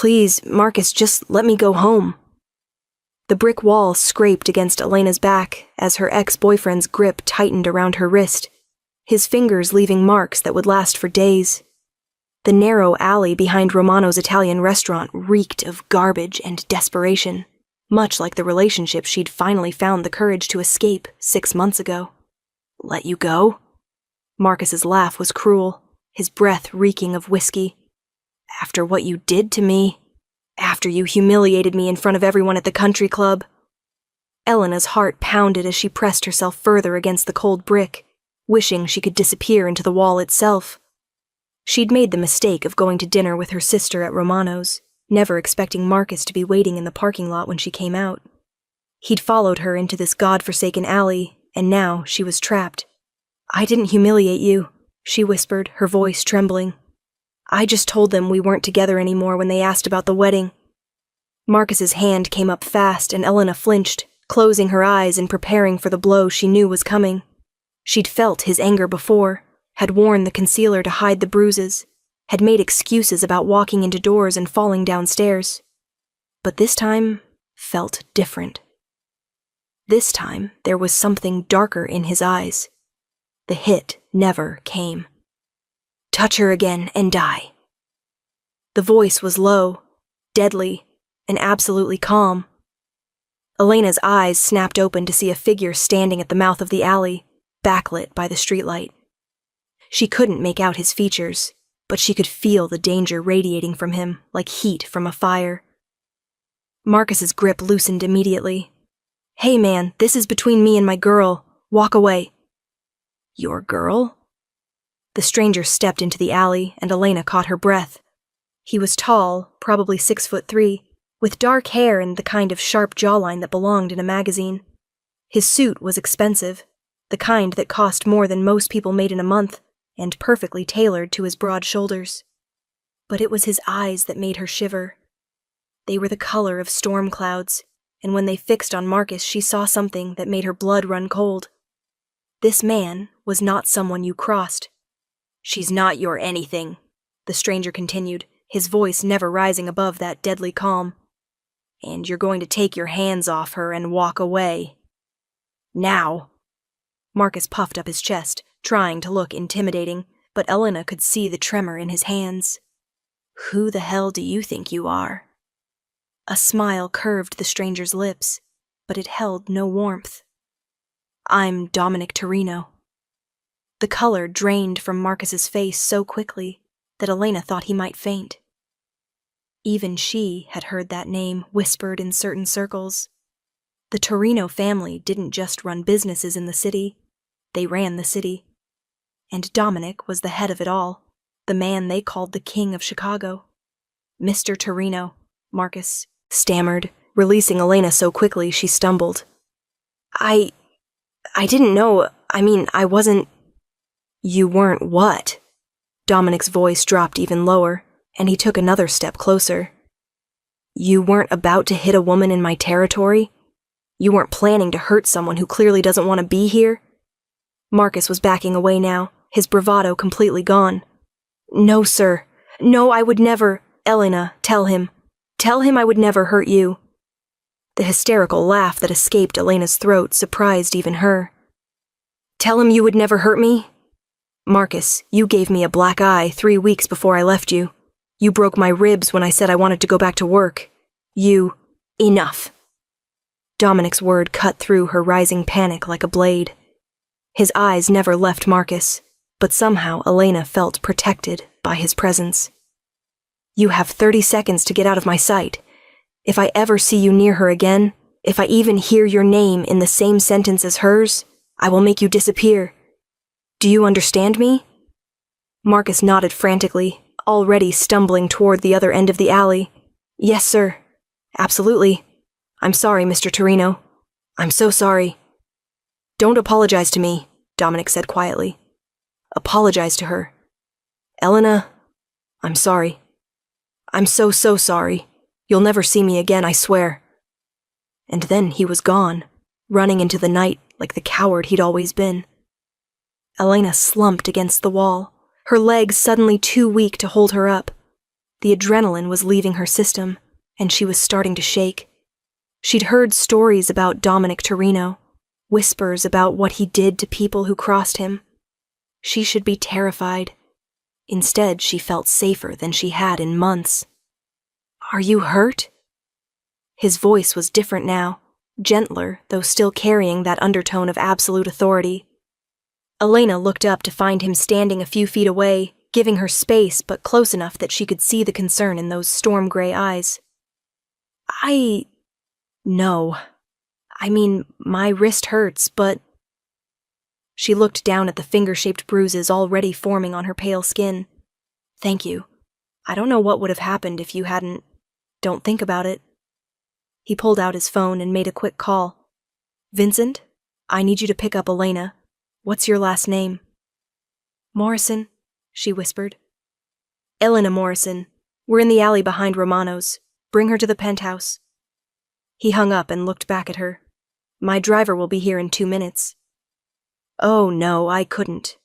Please, Marcus, just let me go home." The brick wall scraped against Elena's back as her ex-boyfriend's grip tightened around her wrist, his fingers leaving marks that would last for days. The narrow alley behind Romano's Italian restaurant reeked of garbage and desperation, much like the relationship she'd finally found the courage to escape 6 months ago. "Let you go?" Marcus's laugh was cruel, his breath reeking of whiskey. "After what you did to me? After you humiliated me in front of everyone at the country club?" Elena's heart pounded as she pressed herself further against the cold brick, wishing she could disappear into the wall itself. She'd made the mistake of going to dinner with her sister at Romano's, never expecting Marcus to be waiting in the parking lot when she came out. He'd followed her into this godforsaken alley, and now she was trapped. "I didn't humiliate you," she whispered, her voice trembling. "I just told them we weren't together anymore when they asked about the wedding." Marcus's hand came up fast and Elena flinched, closing her eyes and preparing for the blow she knew was coming. She'd felt his anger before, had worn the concealer to hide the bruises, had made excuses about walking into doors and falling downstairs. But this time felt different. This time there was something darker in his eyes. The hit never came. "Touch her again and die." The voice was low, deadly, and absolutely calm. Elena's eyes snapped open to see a figure standing at the mouth of the alley, backlit by the streetlight. She couldn't make out his features, but she could feel the danger radiating from him like heat from a fire. Marcus's grip loosened immediately. "Hey man, this is between me and my girl. Walk away." "Your girl?" The stranger stepped into the alley, and Elena caught her breath. He was tall, probably 6'3", with dark hair and the kind of sharp jawline that belonged in a magazine. His suit was expensive, the kind that cost more than most people made in a month, and perfectly tailored to his broad shoulders. But it was his eyes that made her shiver. They were the color of storm clouds, and when they fixed on Marcus, she saw something that made her blood run cold. This man was not someone you crossed. "She's not your anything," the stranger continued, his voice never rising above that deadly calm. "And you're going to take your hands off her and walk away. Now." Marcus puffed up his chest, trying to look intimidating, but Elena could see the tremor in his hands. "Who the hell do you think you are?" A smile curved the stranger's lips, but it held no warmth. "I'm Dominic Torino." The color drained from Marcus's face so quickly that Elena thought he might faint. Even she had heard that name whispered in certain circles. The Torino family didn't just run businesses in the city, they ran the city. And Dominic was the head of it all, the man they called the King of Chicago. "Mr. Torino," Marcus stammered, releasing Elena so quickly she stumbled. I didn't know, I wasn't..." "You weren't what?" Dominic's voice dropped even lower, and he took another step closer. "You weren't about to hit a woman in my territory? You weren't planning to hurt someone who clearly doesn't want to be here?" Marcus was backing away now, his bravado completely gone. "No, sir. No, I would never..." "Elena, tell him. Tell him I would never hurt you." The hysterical laugh that escaped Elena's throat surprised even her. "Tell him you would never hurt me? Marcus, you gave me a black eye 3 weeks before I left you. You broke my ribs when I said I wanted to go back to work. You..." "Enough." Dominic's word cut through her rising panic like a blade. His eyes never left Marcus, but somehow Elena felt protected by his presence. "You have 30 seconds to get out of my sight. If I ever see you near her again, if I even hear your name in the same sentence as hers, I will make you disappear. Do you understand me?" Marcus nodded frantically, already stumbling toward the other end of the alley. "Yes, sir. Absolutely. I'm sorry, Mr. Torino. I'm so sorry." "Don't apologize to me," Dominic said quietly. "Apologize to her. Elena, I'm sorry. I'm so sorry. You'll never see me again, I swear." And then he was gone, running into the night like the coward he'd always been. Elena slumped against the wall, her legs suddenly too weak to hold her up. The adrenaline was leaving her system, and she was starting to shake. She'd heard stories about Dominic Torino, whispers about what he did to people who crossed him. She should be terrified. Instead, she felt safer than she had in months. "Are you hurt?" His voice was different now, gentler, though still carrying that undertone of absolute authority. Elena looked up to find him standing a few feet away, giving her space but close enough that she could see the concern in those storm-gray eyes. No. I mean, my wrist hurts, but..." She looked down at the finger-shaped bruises already forming on her pale skin. "Thank you. I don't know what would have happened if you hadn't... Don't think about it." He pulled out his phone and made a quick call. "Vincent, I need you to pick up Elena. What's your last name?" "Morrison," she whispered. "Elena Morrison. We're in the alley behind Romano's. Bring her to the penthouse." He hung up and looked back at her. "My driver will be here in 2 minutes." "Oh, no, I couldn't.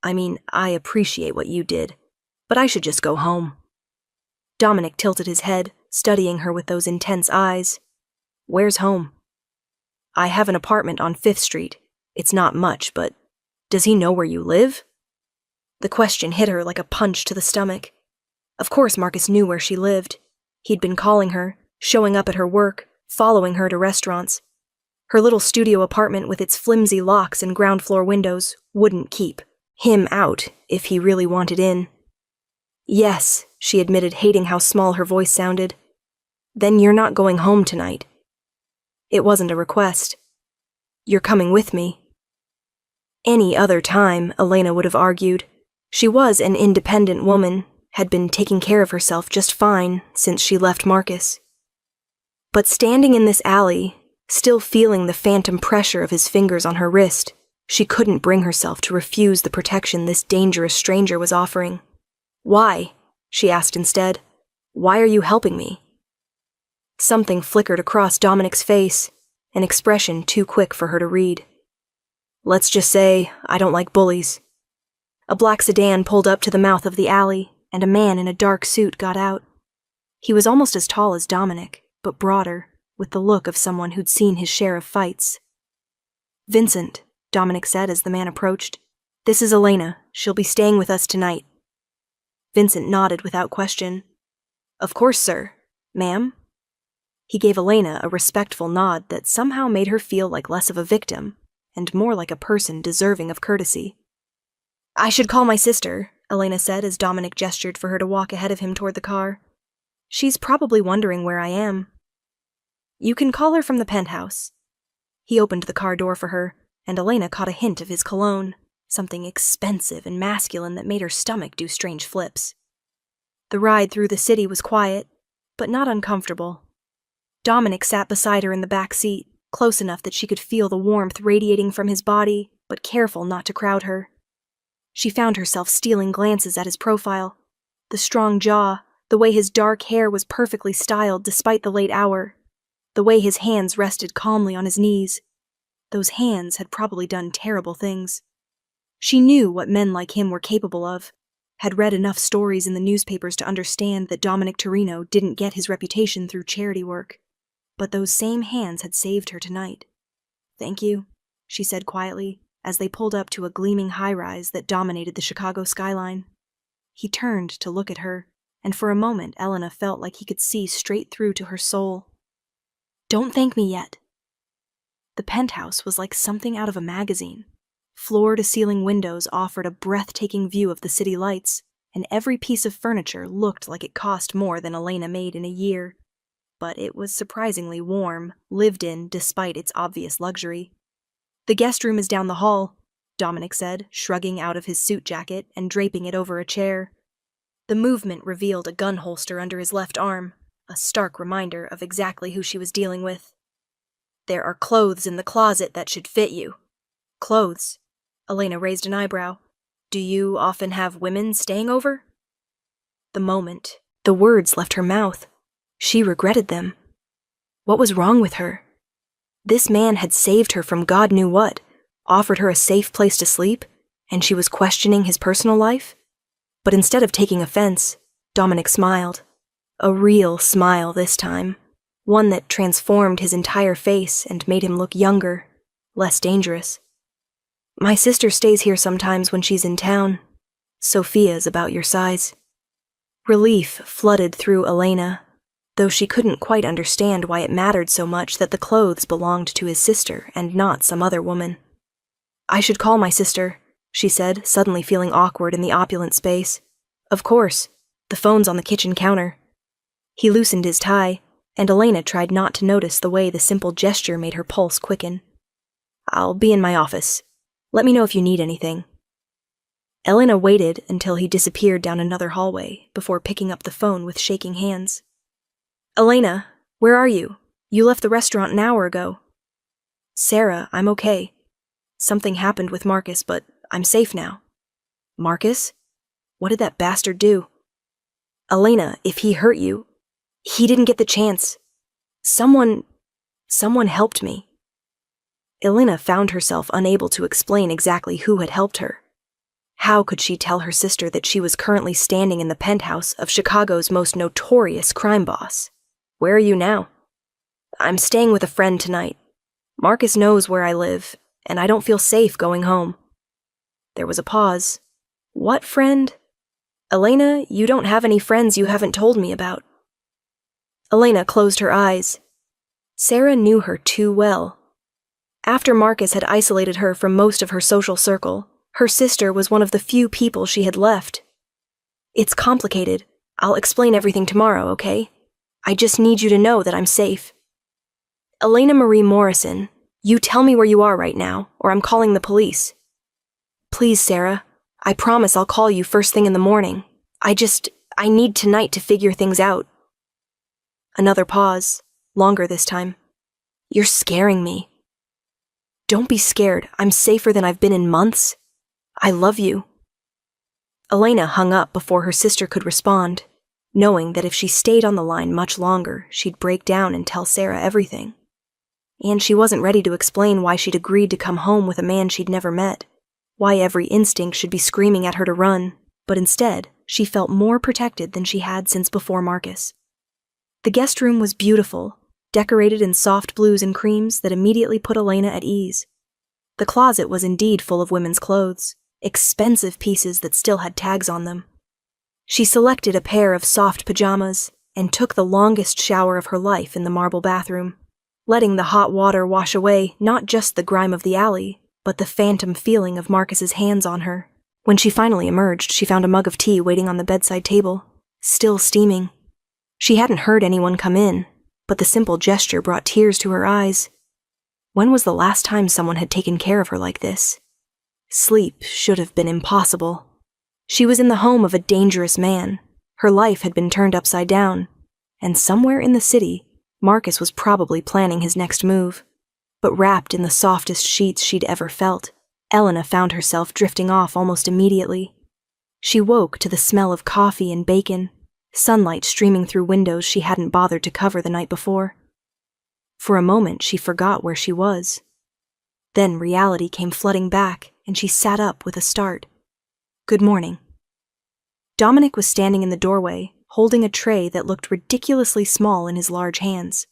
I mean, I appreciate what you did, but I should just go home." Dominic tilted his head, studying her with those intense eyes. "Where's home?" "I have an apartment on 5th Street. It's not much, but does he know where you live?" The question hit her like a punch to the stomach. Of course Marcus knew where she lived. He'd been calling her, showing up at her work, following her to restaurants. Her little studio apartment with its flimsy locks and ground-floor windows wouldn't keep him out if he really wanted in. "Yes," she admitted, hating how small her voice sounded. "Then you're not going home tonight." It wasn't a request. "You're coming with me." Any other time, Elena would have argued. She was an independent woman, had been taking care of herself just fine since she left Marcus. But standing in this alley, still feeling the phantom pressure of his fingers on her wrist, she couldn't bring herself to refuse the protection this dangerous stranger was offering. "Why?" she asked instead. "Why are you helping me?" Something flickered across Dominic's face, an expression too quick for her to read. "Let's just say I don't like bullies." A black sedan pulled up to the mouth of the alley, and a man in a dark suit got out. He was almost as tall as Dominic, but broader, with the look of someone who'd seen his share of fights. "Vincent," Dominic said as the man approached. "This is Elena. She'll be staying with us tonight." Vincent nodded without question. "Of course, sir. Ma'am?" He gave Elena a respectful nod that somehow made her feel like less of a victim, and more like a person deserving of courtesy. "I should call my sister," Elena said as Dominic gestured for her to walk ahead of him toward the car. "She's probably wondering where I am." "You can call her from the penthouse." He opened the car door for her, and Elena caught a hint of his cologne, something expensive and masculine that made her stomach do strange flips. The ride through the city was quiet, but not uncomfortable. Dominic sat beside her in the back seat, close enough that she could feel the warmth radiating from his body, but careful not to crowd her. She found herself stealing glances at his profile. The strong jaw, the way his dark hair was perfectly styled despite the late hour, the way his hands rested calmly on his knees. Those hands had probably done terrible things. She knew what men like him were capable of, had read enough stories in the newspapers to understand that Dominic Torino didn't get his reputation through charity work. But those same hands had saved her tonight. "Thank you," she said quietly, as they pulled up to a gleaming high-rise that dominated the Chicago skyline. He turned to look at her, and for a moment Elena felt like he could see straight through to her soul. "Don't thank me yet." The penthouse was like something out of a magazine. Floor-to-ceiling windows offered a breathtaking view of the city lights, and every piece of furniture looked like it cost more than Elena made in a year. But it was surprisingly warm, lived in despite its obvious luxury. "The guest room is down the hall," Dominic said, shrugging out of his suit jacket and draping it over a chair. The movement revealed a gun holster under his left arm, a stark reminder of exactly who she was dealing with. "There are clothes in the closet that should fit you." "Clothes?" Elena raised an eyebrow. "Do you often have women staying over?" The words left her mouth. She regretted them. What was wrong with her? This man had saved her from God knew what, offered her a safe place to sleep, and she was questioning his personal life? But instead of taking offense, Dominic smiled. A real smile this time. One that transformed his entire face and made him look younger, less dangerous. My sister stays here sometimes when she's in town. Sophia's about your size. Relief flooded through Elena, though she couldn't quite understand why it mattered so much that the clothes belonged to his sister and not some other woman. I should call my sister, she said, suddenly feeling awkward in the opulent space. Of course. The phone's on the kitchen counter. He loosened his tie, and Elena tried not to notice the way the simple gesture made her pulse quicken. I'll be in my office. Let me know if you need anything. Elena waited until he disappeared down another hallway before picking up the phone with shaking hands. Elena, where are you? You left the restaurant an hour ago. Sarah, I'm okay. Something happened with Marcus, but I'm safe now. Marcus? What did that bastard do? Elena, if he hurt you, he didn't get the chance. Someone helped me. Elena found herself unable to explain exactly who had helped her. How could she tell her sister that she was currently standing in the penthouse of Chicago's most notorious crime boss? Where are you now? I'm staying with a friend tonight. Marcus knows where I live, and I don't feel safe going home. There was a pause. What friend? Elena, you don't have any friends you haven't told me about. Elena closed her eyes. Sarah knew her too well. After Marcus had isolated her from most of her social circle, her sister was one of the few people she had left. It's complicated. I'll explain everything tomorrow, okay? I just need you to know that I'm safe. Elena Marie Morrison, you tell me where you are right now, or I'm calling the police. Please, Sarah. I promise I'll call you first thing in the morning. I need tonight to figure things out. Another pause, longer this time. You're scaring me. Don't be scared. I'm safer than I've been in months. I love you. Elena hung up before her sister could respond, knowing that if she stayed on the line much longer, she'd break down and tell Sarah everything. And she wasn't ready to explain why she'd agreed to come home with a man she'd never met, why every instinct should be screaming at her to run, but instead, she felt more protected than she had since before Marcus. The guest room was beautiful, decorated in soft blues and creams that immediately put Elena at ease. The closet was indeed full of women's clothes, expensive pieces that still had tags on them. She selected a pair of soft pajamas and took the longest shower of her life in the marble bathroom, letting the hot water wash away not just the grime of the alley, but the phantom feeling of Marcus's hands on her. When she finally emerged, she found a mug of tea waiting on the bedside table, still steaming. She hadn't heard anyone come in, but the simple gesture brought tears to her eyes. When was the last time someone had taken care of her like this? Sleep should have been impossible. She was in the home of a dangerous man. Her life had been turned upside down, and somewhere in the city, Marcus was probably planning his next move. But wrapped in the softest sheets she'd ever felt, Elena found herself drifting off almost immediately. She woke to the smell of coffee and bacon, sunlight streaming through windows she hadn't bothered to cover the night before. For a moment, she forgot where she was. Then reality came flooding back, and she sat up with a start. Good morning. Dominic was standing in the doorway, holding a tray that looked ridiculously small in his large hands.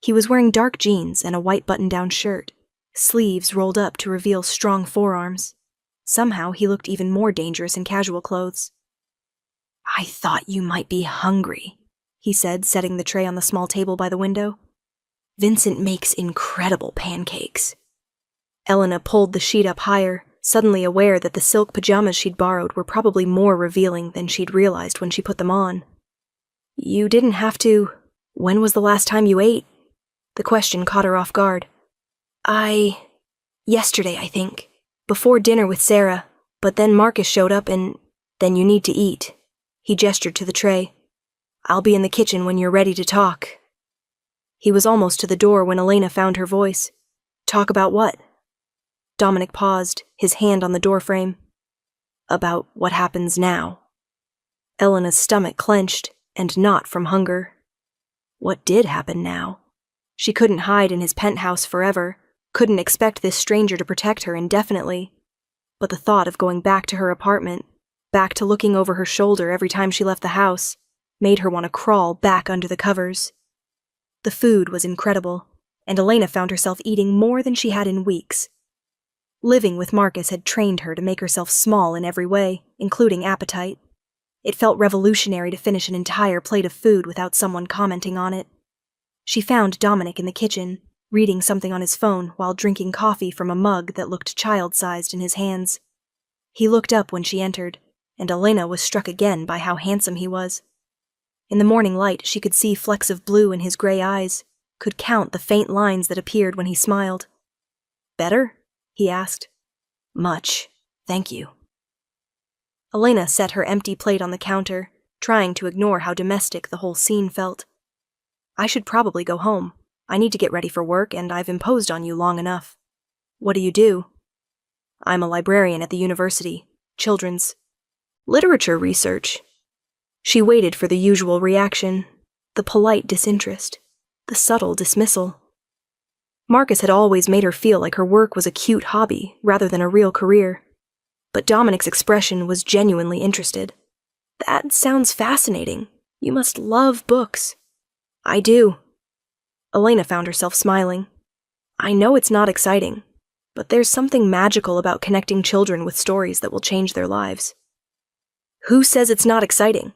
He was wearing dark jeans and a white button-down shirt, sleeves rolled up to reveal strong forearms. Somehow he looked even more dangerous in casual clothes. I thought you might be hungry, he said, setting the tray on the small table by the window. Vincent makes incredible pancakes. Elena pulled the sheet up higher, suddenly aware that the silk pajamas she'd borrowed were probably more revealing than she'd realized when she put them on. You didn't have to. When was the last time you ate? The question caught her off guard. Yesterday, I think. Before dinner with Sarah, but then Marcus showed up and then you need to eat. He gestured to the tray. I'll be in the kitchen when you're ready to talk. He was almost to the door when Elena found her voice. Talk about what? Dominic paused, his hand on the doorframe. About what happens now. Elena's stomach clenched, and not from hunger. What did happen now? She couldn't hide in his penthouse forever, couldn't expect this stranger to protect her indefinitely. But the thought of going back to her apartment, back to looking over her shoulder every time she left the house, made her want to crawl back under the covers. The food was incredible, and Elena found herself eating more than she had in weeks. Living with Marcus had trained her to make herself small in every way, including appetite. It felt revolutionary to finish an entire plate of food without someone commenting on it. She found Dominic in the kitchen, reading something on his phone while drinking coffee from a mug that looked child-sized in his hands. He looked up when she entered, and Elena was struck again by how handsome he was. In the morning light, she could see flecks of blue in his gray eyes, could count the faint lines that appeared when he smiled. "Better?" he asked. "Much, thank you." Elena set her empty plate on the counter, trying to ignore how domestic the whole scene felt. "I should probably go home. I need to get ready for work, and I've imposed on you long enough." "What do you do?" "I'm a librarian at the university. Children's literature research." She waited for the usual reaction, the polite disinterest, the subtle dismissal. Marcus had always made her feel like her work was a cute hobby rather than a real career. But Dominic's expression was genuinely interested. "That sounds fascinating. You must love books." "I do." Elena found herself smiling. "I know it's not exciting, but there's something magical about connecting children with stories that will change their lives." "Who says it's not exciting?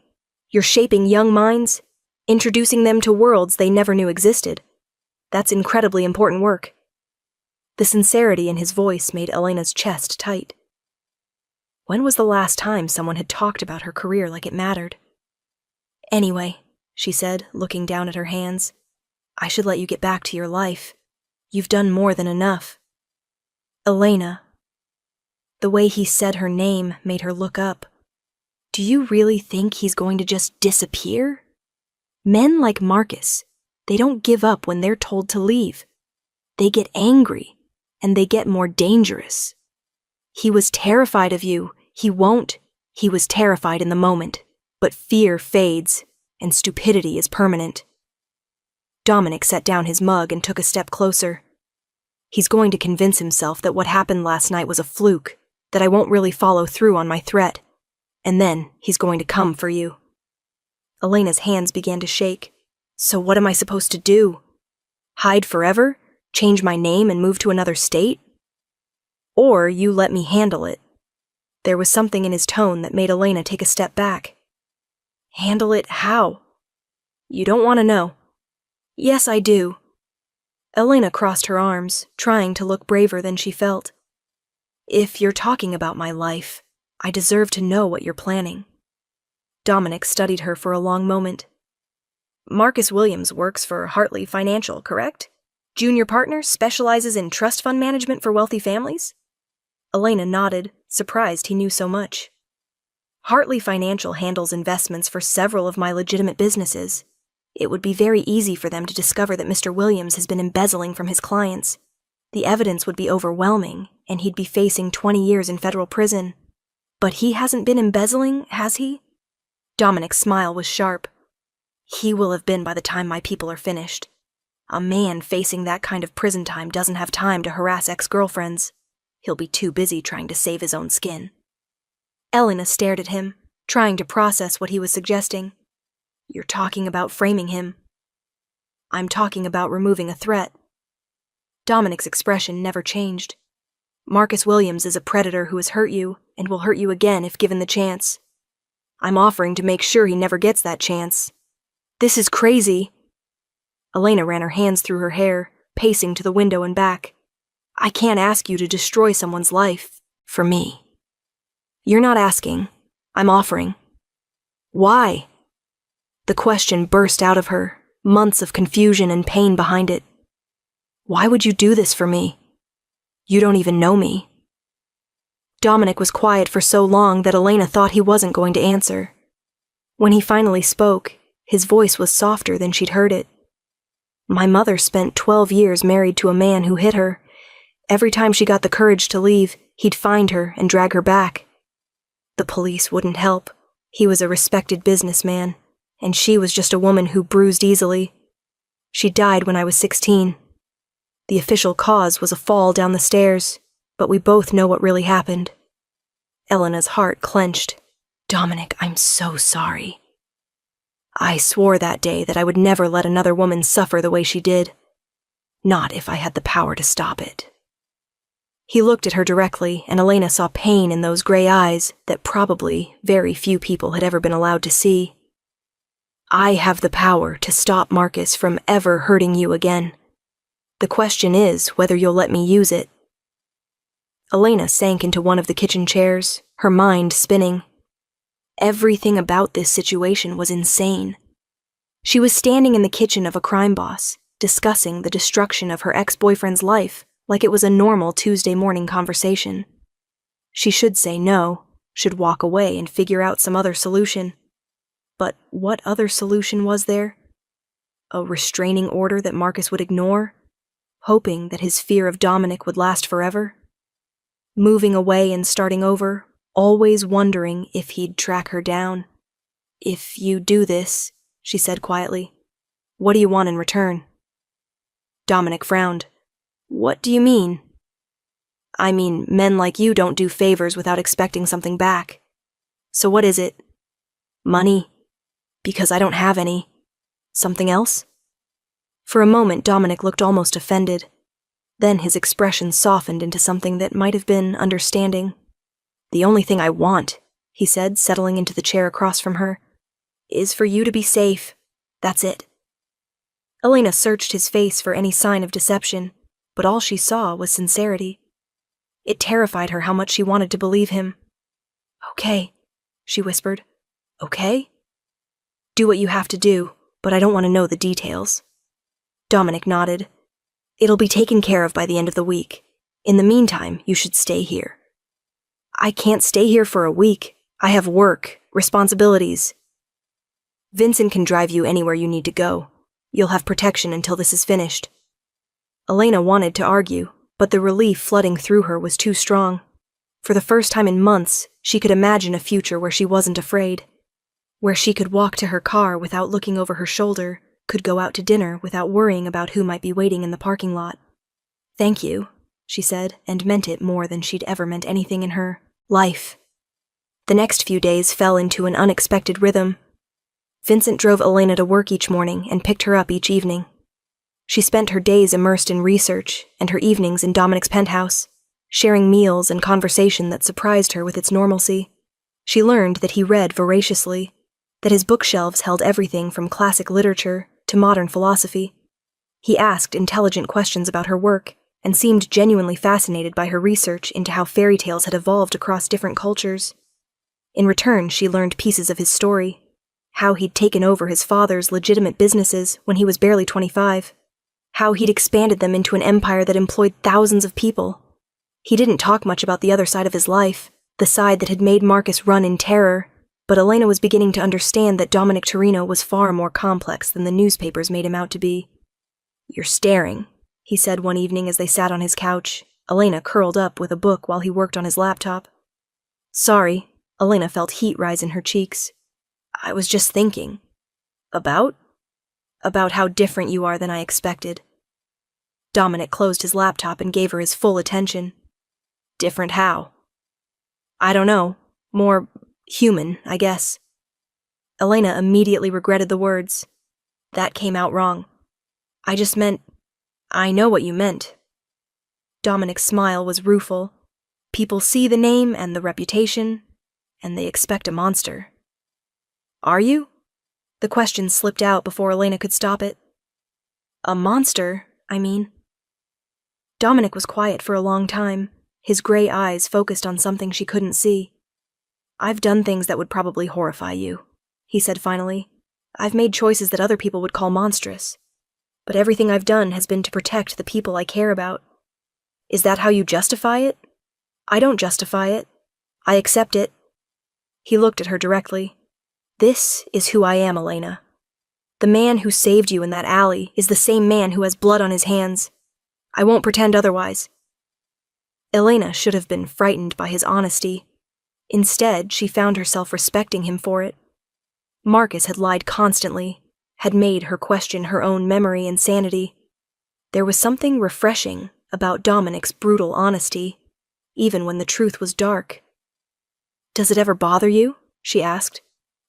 You're shaping young minds, introducing them to worlds they never knew existed. That's incredibly important work." The sincerity in his voice made Elena's chest tight. When was the last time someone had talked about her career like it mattered? "Anyway," she said, looking down at her hands, "I should let you get back to your life. You've done more than enough." "Elena." The way he said her name made her look up. "Do you really think he's going to just disappear? Men like Marcus, they don't give up when they're told to leave. They get angry, and they get more dangerous. He was terrified of you. He was terrified in the moment, but fear fades, and stupidity is permanent." Dominic set down his mug and took a step closer. "He's going to convince himself that what happened last night was a fluke, that I won't really follow through on my threat. And then he's going to come for you." Elena's hands began to shake. "So what am I supposed to do? Hide forever? Change my name and move to another state? Or you let me handle it?" There was something in his tone that made Elena take a step back. "Handle it how?" "You don't want to know." "Yes, I do." Elena crossed her arms, trying to look braver than she felt. "If you're talking about my life, I deserve to know what you're planning." Dominic studied her for a long moment. "Marcus Williams works for Hartley Financial, correct? Junior partner, specializes in trust fund management for wealthy families?" Elena nodded, surprised he knew so much. "Hartley Financial handles investments for several of my legitimate businesses. It would be very easy for them to discover that Mr. Williams has been embezzling from his clients. The evidence would be overwhelming, and he'd be facing 20 years in federal prison. But he hasn't been embezzling, has he?" Dominic's smile was sharp. "He will have been by the time my people are finished. A man facing that kind of prison time doesn't have time to harass ex-girlfriends. He'll be too busy trying to save his own skin." Elena stared at him, trying to process what he was suggesting. "You're talking about framing him." "I'm talking about removing a threat." Dominic's expression never changed. "Marcus Williams is a predator who has hurt you, and will hurt you again if given the chance. I'm offering to make sure he never gets that chance." "This is crazy." Elena ran her hands through her hair, pacing to the window and back. "I can't ask you to destroy someone's life, for me." "You're not asking. I'm offering." "Why?" The question burst out of her, months of confusion and pain behind it. "Why would you do this for me? You don't even know me." Dominic was quiet for so long that Elena thought he wasn't going to answer. When he finally spoke, his voice was softer than she'd heard it. "My mother spent 12 years married to a man who hit her. Every time she got the courage to leave, he'd find her and drag her back. The police wouldn't help. He was a respected businessman, and she was just a woman who bruised easily. She died when I was 16. The official cause was a fall down the stairs, but we both know what really happened." Elena's heart clenched. Dominic, I'm so sorry. I swore that day that I would never let another woman suffer the way she did. Not if I had the power to stop it. He looked at her directly, and Elena saw pain in those gray eyes that probably very few people had ever been allowed to see. I have the power to stop Marcus from ever hurting you again. The question is whether you'll let me use it. Elena sank into one of the kitchen chairs, her mind spinning. Everything about this situation was insane. She was standing in the kitchen of a crime boss, discussing the destruction of her ex-boyfriend's life like it was a normal Tuesday morning conversation. She should say no, should walk away and figure out some other solution. But what other solution was there? A restraining order that Marcus would ignore, hoping that his fear of Dominic would last forever? Moving away and starting over, always wondering if he'd track her down. If you do this, she said quietly, what do you want in return? Dominic frowned. What do you mean? I mean, men like you don't do favors without expecting something back. So what is it? Money. Because I don't have any. Something else? For a moment, Dominic looked almost offended. Then his expression softened into something that might have been understanding. The only thing I want, he said, settling into the chair across from her, is for you to be safe. That's it. Elena searched his face for any sign of deception, but all she saw was sincerity. It terrified her how much she wanted to believe him. Okay, she whispered. Okay? Do what you have to do, but I don't want to know the details. Dominic nodded. It'll be taken care of by the end of the week. In the meantime, you should stay here. I can't stay here for a week. I have work, responsibilities. Vincent can drive you anywhere you need to go. You'll have protection until this is finished. Elena wanted to argue, but the relief flooding through her was too strong. For the first time in months, she could imagine a future where she wasn't afraid. Where she could walk to her car without looking over her shoulder, could go out to dinner without worrying about who might be waiting in the parking lot. Thank you, she said, and meant it more than she'd ever meant anything in her life. The next few days fell into an unexpected rhythm. Vincent drove Elena to work each morning and picked her up each evening. She spent her days immersed in research and her evenings in Dominic's penthouse, sharing meals and conversation that surprised her with its normalcy. She learned that he read voraciously, that his bookshelves held everything from classic literature to modern philosophy. He asked intelligent questions about her work and seemed genuinely fascinated by her research into how fairy tales had evolved across different cultures. In return, she learned pieces of his story, how he'd taken over his father's legitimate businesses when he was barely 25, how he'd expanded them into an empire that employed thousands of people. He didn't talk much about the other side of his life, the side that had made Marcus run in terror, but Elena was beginning to understand that Dominic Torino was far more complex than the newspapers made him out to be. You're staring, he said one evening as they sat on his couch, Elena curled up with a book while he worked on his laptop. Sorry, Elena felt heat rise in her cheeks. I was just thinking. About? About how different you are than I expected. Dominic closed his laptop and gave her his full attention. Different how? I don't know. More human, I guess. Elena immediately regretted the words. That came out wrong. I just meant, I know what you meant. Dominic's smile was rueful. People see the name and the reputation, and they expect a monster. Are you? The question slipped out before Elena could stop it. A monster, I mean. Dominic was quiet for a long time, his gray eyes focused on something she couldn't see. I've done things that would probably horrify you, he said finally. I've made choices that other people would call monstrous. But everything I've done has been to protect the people I care about. Is that how you justify it? I don't justify it. I accept it. He looked at her directly. This is who I am, Elena. The man who saved you in that alley is the same man who has blood on his hands. I won't pretend otherwise. Elena should have been frightened by his honesty. Instead, she found herself respecting him for it. Marcus had lied constantly, had made her question her own memory and sanity. There was something refreshing about Dominic's brutal honesty, even when the truth was dark. Does it ever bother you? she asked.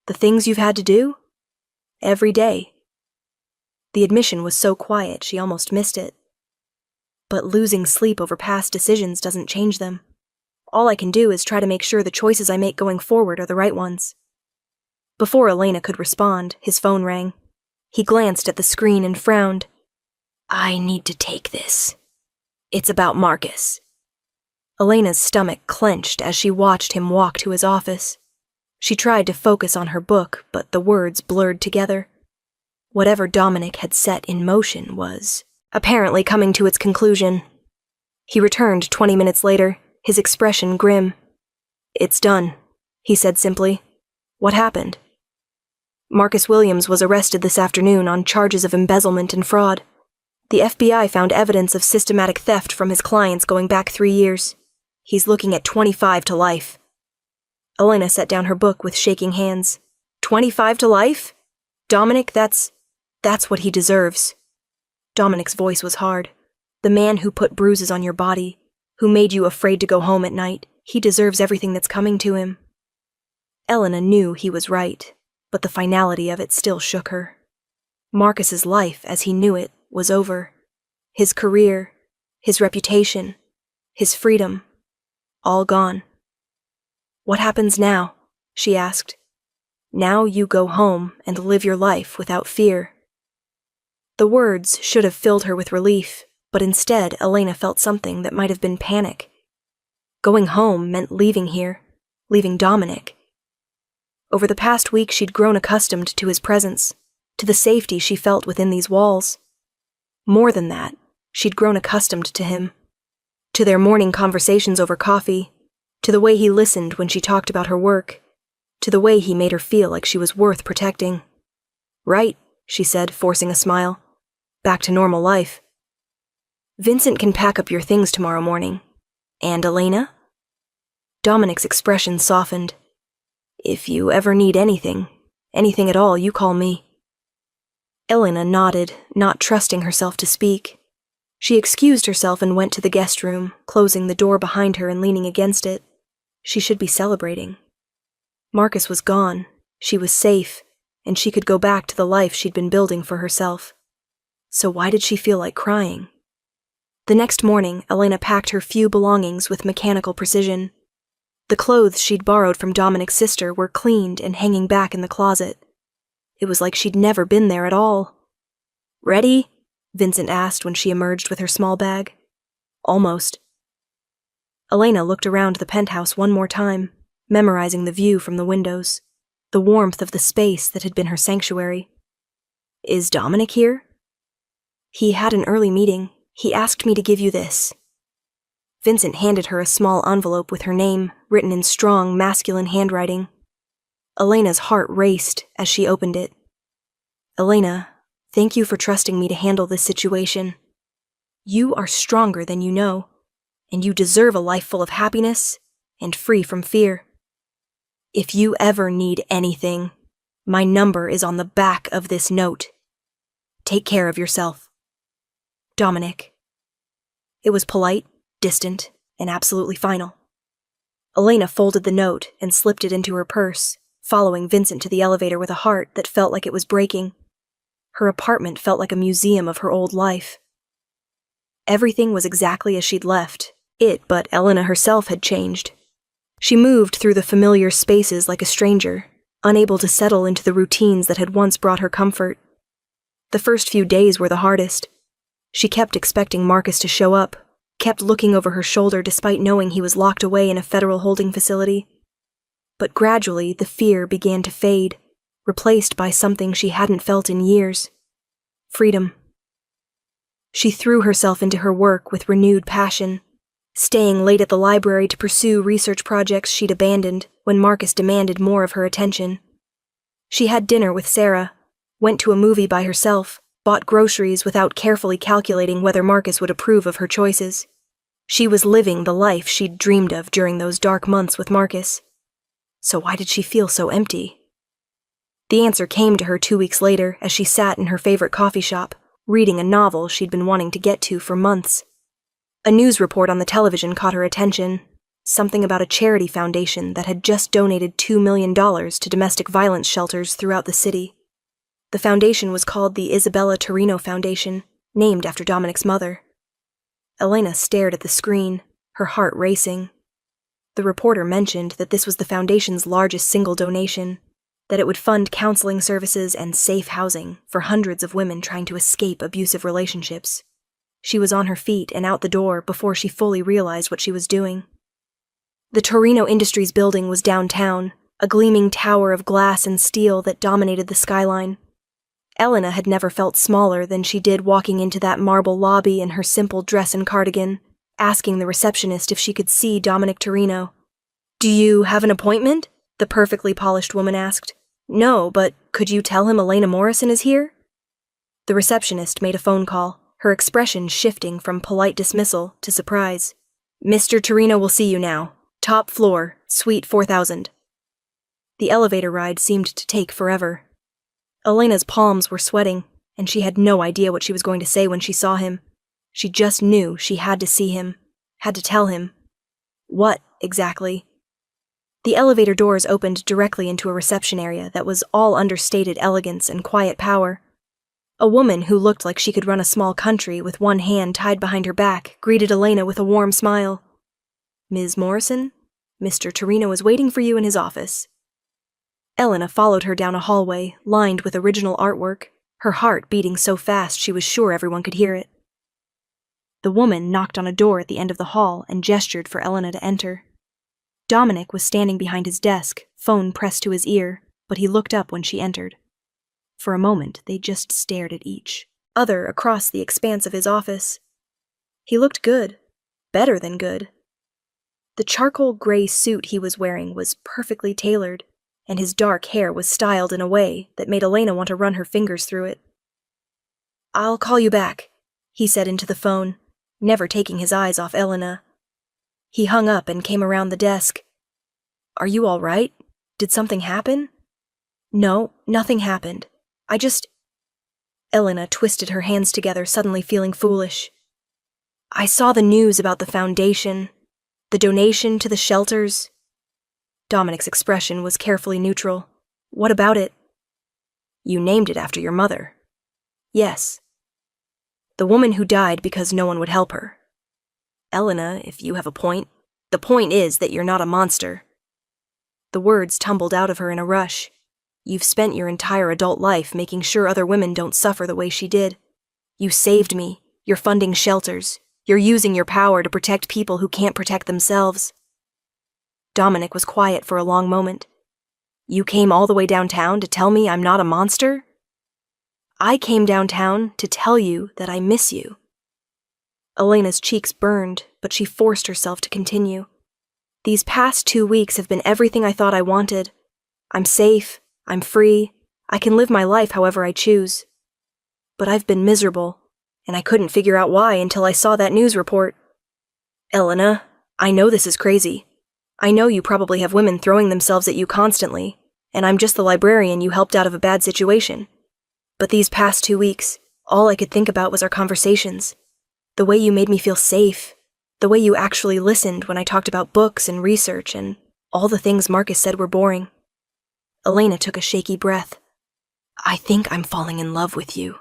The things you've had to do? Every day. The admission was so quiet she almost missed it. But losing sleep over past decisions doesn't change them. All I can do is try to make sure the choices I make going forward are the right ones. Before Elena could respond, his phone rang. He glanced at the screen and frowned. I need to take this. It's about Marcus. Elena's stomach clenched as she watched him walk to his office. She tried to focus on her book, but the words blurred together. Whatever Dominic had set in motion was apparently coming to its conclusion. He returned 20 minutes later, his expression grim. It's done, he said simply. What happened? Marcus Williams was arrested this afternoon on charges of embezzlement and fraud. The FBI found evidence of systematic theft from his clients going back 3 years. He's looking at 25 to life. Elena set down her book with shaking hands. 25 to life? Dominic, that's what he deserves. Dominic's voice was hard. The man who put bruises on your body, who made you afraid to go home at night, he deserves everything that's coming to him. Elena knew he was right, but the finality of it still shook her. Marcus's life, as he knew it, was over. His career, his reputation, his freedom, all gone. What happens now? She asked. Now you go home and live your life without fear. The words should have filled her with relief, but instead Elena felt something that might have been panic. Going home meant leaving here, leaving Dominic. Over the past week she'd grown accustomed to his presence, to the safety she felt within these walls. More than that, she'd grown accustomed to him, to their morning conversations over coffee, to the way he listened when she talked about her work, to the way he made her feel like she was worth protecting. Right, she said, forcing a smile. Back to normal life. Vincent can pack up your things tomorrow morning. And Elena? Dominic's expression softened. If you ever need anything at all, you call me. Elena nodded, not trusting herself to speak. She excused herself and went to the guest room, closing the door behind her and leaning against it. She should be celebrating. Marcus was gone, she was safe, and she could go back to the life she'd been building for herself. So why did she feel like crying? The next morning, Elena packed her few belongings with mechanical precision. The clothes she'd borrowed from Dominic's sister were cleaned and hanging back in the closet. It was like she'd never been there at all. Ready? Vincent asked when she emerged with her small bag. Almost. Elena looked around the penthouse one more time, memorizing the view from the windows, the warmth of the space that had been her sanctuary. Is Dominic here? He had an early meeting. He asked me to give you this. Vincent handed her a small envelope with her name, written in strong, masculine handwriting. Elena's heart raced as she opened it. Elena, thank you for trusting me to handle this situation. You are stronger than you know, and you deserve a life full of happiness and free from fear. If you ever need anything, my number is on the back of this note. Take care of yourself. Dominic. It was polite, distant, and absolutely final. Elena folded the note and slipped it into her purse, following Vincent to the elevator with a heart that felt like it was breaking. Her apartment felt like a museum of her old life. Everything was exactly as she'd left. But Elena herself had changed. She moved through the familiar spaces like a stranger, unable to settle into the routines that had once brought her comfort. The first few days were the hardest. She kept expecting Marcus to show up, kept looking over her shoulder despite knowing he was locked away in a federal holding facility. But gradually, the fear began to fade, replaced by something she hadn't felt in years. Freedom. She threw herself into her work with renewed passion, staying late at the library to pursue research projects she'd abandoned when Marcus demanded more of her attention. She had dinner with Sarah, went to a movie by herself, bought groceries without carefully calculating whether Marcus would approve of her choices. She was living the life she'd dreamed of during those dark months with Marcus. So why did she feel so empty? The answer came to her 2 weeks later as she sat in her favorite coffee shop, reading a novel she'd been wanting to get to for months. A news report on the television caught her attention. Something about a charity foundation that had just donated $2 million to domestic violence shelters throughout the city. The foundation was called the Isabella Torino Foundation, named after Dominic's mother. Elena stared at the screen, her heart racing. The reporter mentioned that this was the foundation's largest single donation, that it would fund counseling services and safe housing for hundreds of women trying to escape abusive relationships. She was on her feet and out the door before she fully realized what she was doing. The Torino Industries building was downtown, a gleaming tower of glass and steel that dominated the skyline. Elena had never felt smaller than she did walking into that marble lobby in her simple dress and cardigan, asking the receptionist if she could see Dominic Torino. "Do you have an appointment?" the perfectly polished woman asked. "No, but could you tell him Elena Morrison is here?" The receptionist made a phone call, her expression shifting from polite dismissal to surprise. "Mr. Torino will see you now. Top floor, suite 4000. The elevator ride seemed to take forever. Elena's palms were sweating, and she had no idea what she was going to say when she saw him. She just knew she had to see him, had to tell him. What, exactly? The elevator doors opened directly into a reception area that was all understated elegance and quiet power. A woman who looked like she could run a small country with one hand tied behind her back greeted Elena with a warm smile. "Ms. Morrison, Mr. Torino is waiting for you in his office." Elena followed her down a hallway lined with original artwork, her heart beating so fast she was sure everyone could hear it. The woman knocked on a door at the end of the hall and gestured for Elena to enter. Dominic was standing behind his desk, phone pressed to his ear, but he looked up when she entered. For a moment, they just stared at each other across the expanse of his office. He looked good, better than good. The charcoal gray suit he was wearing was perfectly tailored, and his dark hair was styled in a way that made Elena want to run her fingers through it. "I'll call you back," he said into the phone, never taking his eyes off Elena. He hung up and came around the desk. "Are you all right? Did something happen?" "No, nothing happened. I just—" Elena twisted her hands together, suddenly feeling foolish. "I saw the news about the foundation, the donation to the shelters." Dominic's expression was carefully neutral. "What about it?" "You named it after your mother." "Yes." "The woman who died because no one would help her." "Elena, if you have a point, the point is that you're not a monster." The words tumbled out of her in a rush. "You've spent your entire adult life making sure other women don't suffer the way she did. You saved me. You're funding shelters. You're using your power to protect people who can't protect themselves." Dominic was quiet for a long moment. "You came all the way downtown to tell me I'm not a monster?" "I came downtown to tell you that I miss you." Elena's cheeks burned, but she forced herself to continue. "These past 2 weeks have been everything I thought I wanted. I'm safe, I'm free, I can live my life however I choose. But I've been miserable, and I couldn't figure out why until I saw that news report. Elena, I know this is crazy. I know you probably have women throwing themselves at you constantly, and I'm just the librarian you helped out of a bad situation. But these past 2 weeks, all I could think about was our conversations. The way you made me feel safe, the way you actually listened when I talked about books and research and all the things Marcus said were boring." Elena took a shaky breath. "I think I'm falling in love with you,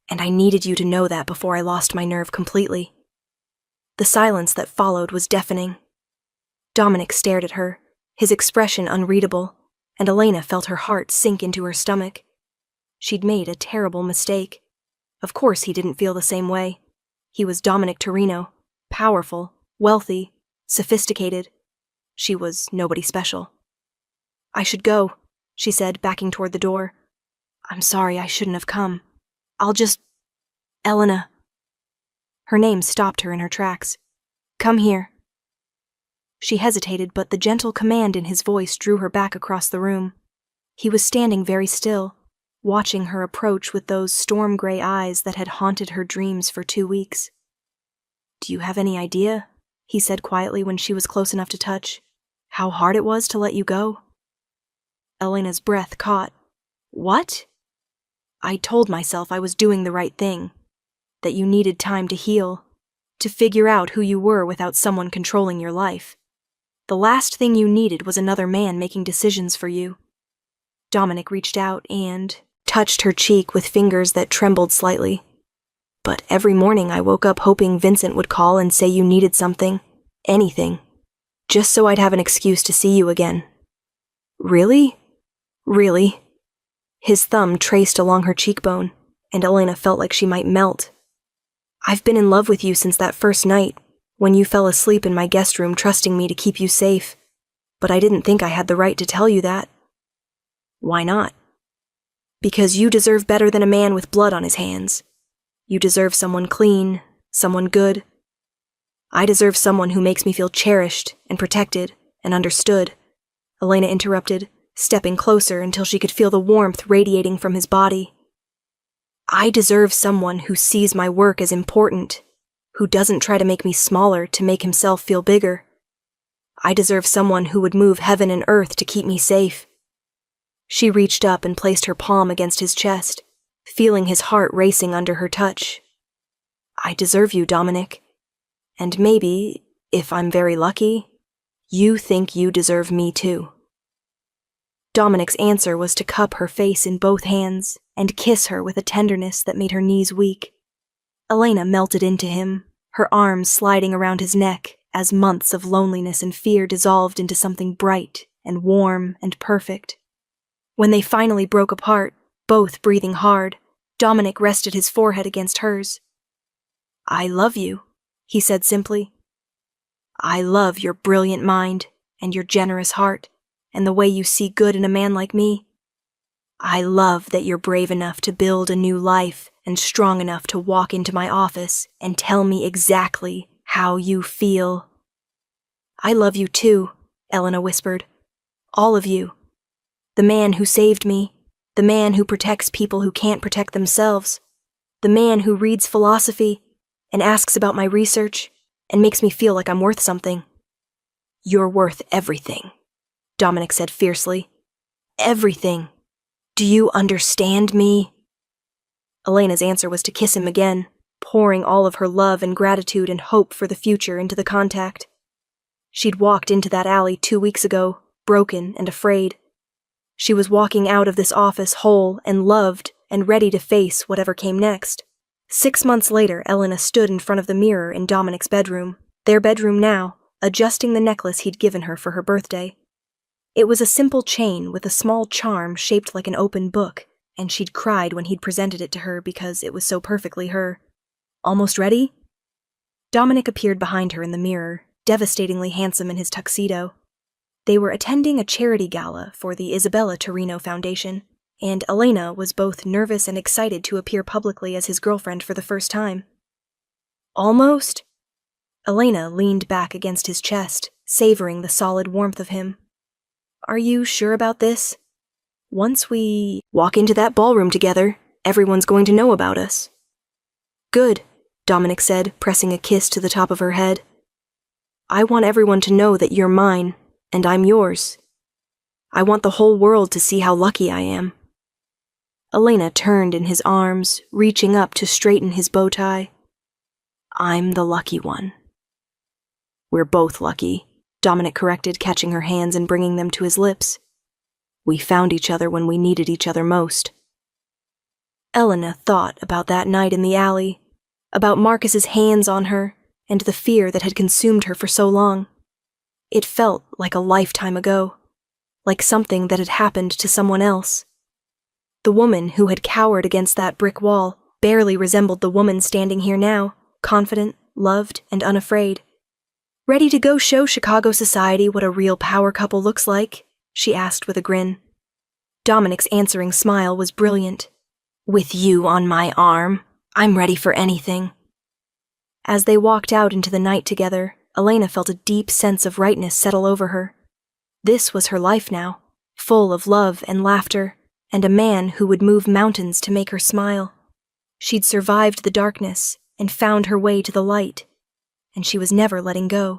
and I needed you to know that before I lost my nerve completely." The silence that followed was deafening. Dominic stared at her, his expression unreadable, and Elena felt her heart sink into her stomach. She'd made a terrible mistake. Of course he didn't feel the same way. He was Dominic Torino, powerful, wealthy, sophisticated. She was nobody special. "I should go," she said, backing toward the door. "I'm sorry, I shouldn't have come. I'll just— Elena." Her name stopped her in her tracks. "Come here." She hesitated, but the gentle command in his voice drew her back across the room. He was standing very still, watching her approach with those storm-gray eyes that had haunted her dreams for 2 weeks. "Do you have any idea," he said quietly when she was close enough to touch, "how hard it was to let you go?" Elena's breath caught. "What?" "I told myself I was doing the right thing, that you needed time to heal, to figure out who you were without someone controlling your life. The last thing you needed was another man making decisions for you. Dominic reached out and touched her cheek with fingers that trembled slightly. But every morning I woke up hoping Vincent would call and say you needed something, anything, just so I'd have an excuse to see you again. Really? Really? His thumb traced along her cheekbone, and Elena felt like she might melt. I've been in love with you since that first night, when you fell asleep in my guest room trusting me to keep you safe, but I didn't think I had the right to tell you that. Why not? Because you deserve better than a man with blood on his hands. You deserve someone clean, someone good. I deserve someone who makes me feel cherished and protected and understood, Elena interrupted, stepping closer until she could feel the warmth radiating from his body. I deserve someone who sees my work as important, who doesn't try to make me smaller to make himself feel bigger. I deserve someone who would move heaven and earth to keep me safe. She reached up and placed her palm against his chest, feeling his heart racing under her touch. I deserve you, Dominic. And maybe, if I'm very lucky, you think you deserve me too. Dominic's answer was to cup her face in both hands and kiss her with a tenderness that made her knees weak. Elena melted into him, her arms sliding around his neck as months of loneliness and fear dissolved into something bright and warm and perfect. When they finally broke apart, both breathing hard, Dominic rested his forehead against hers. I love you, he said simply. I love your brilliant mind and your generous heart and the way you see good in a man like me. I love that you're brave enough to build a new life and strong enough to walk into my office and tell me exactly how you feel. I love you too, Elena whispered. All of you. The man who saved me, the man who protects people who can't protect themselves, the man who reads philosophy and asks about my research and makes me feel like I'm worth something. You're worth everything, Dominic said fiercely. Everything. Do you understand me? Elena's answer was to kiss him again, pouring all of her love and gratitude and hope for the future into the contact. She'd walked into that alley 2 weeks ago, broken and afraid. She was walking out of this office whole and loved and ready to face whatever came next. 6 months later, Elena stood in front of the mirror in Dominic's bedroom, their bedroom now, adjusting the necklace he'd given her for her birthday. It was a simple chain with a small charm shaped like an open book, and she'd cried when he'd presented it to her because it was so perfectly her. Almost ready? Dominic appeared behind her in the mirror, devastatingly handsome in his tuxedo. They were attending a charity gala for the Isabella Torino Foundation, and Elena was both nervous and excited to appear publicly as his girlfriend for the first time. Almost? Elena leaned back against his chest, savoring the solid warmth of him. Are you sure about this? Once we walk into that ballroom together, everyone's going to know about us. Good, Dominic said, pressing a kiss to the top of her head. I want everyone to know that you're mine, and I'm yours. I want the whole world to see how lucky I am. Elena turned in his arms, reaching up to straighten his bow tie. I'm the lucky one. We're both lucky, Dominic corrected, catching her hands and bringing them to his lips. We found each other when we needed each other most. Elena thought about that night in the alley, about Marcus's hands on her, and the fear that had consumed her for so long. It felt like a lifetime ago, like something that had happened to someone else. The woman who had cowered against that brick wall barely resembled the woman standing here now, confident, loved, and unafraid. Ready to go show Chicago society what a real power couple looks like? She asked with a grin. Dominic's answering smile was brilliant. With you on my arm, I'm ready for anything. As they walked out into the night together, Elena felt a deep sense of rightness settle over her. This was her life now, full of love and laughter, and a man who would move mountains to make her smile. She'd survived the darkness and found her way to the light, and she was never letting go.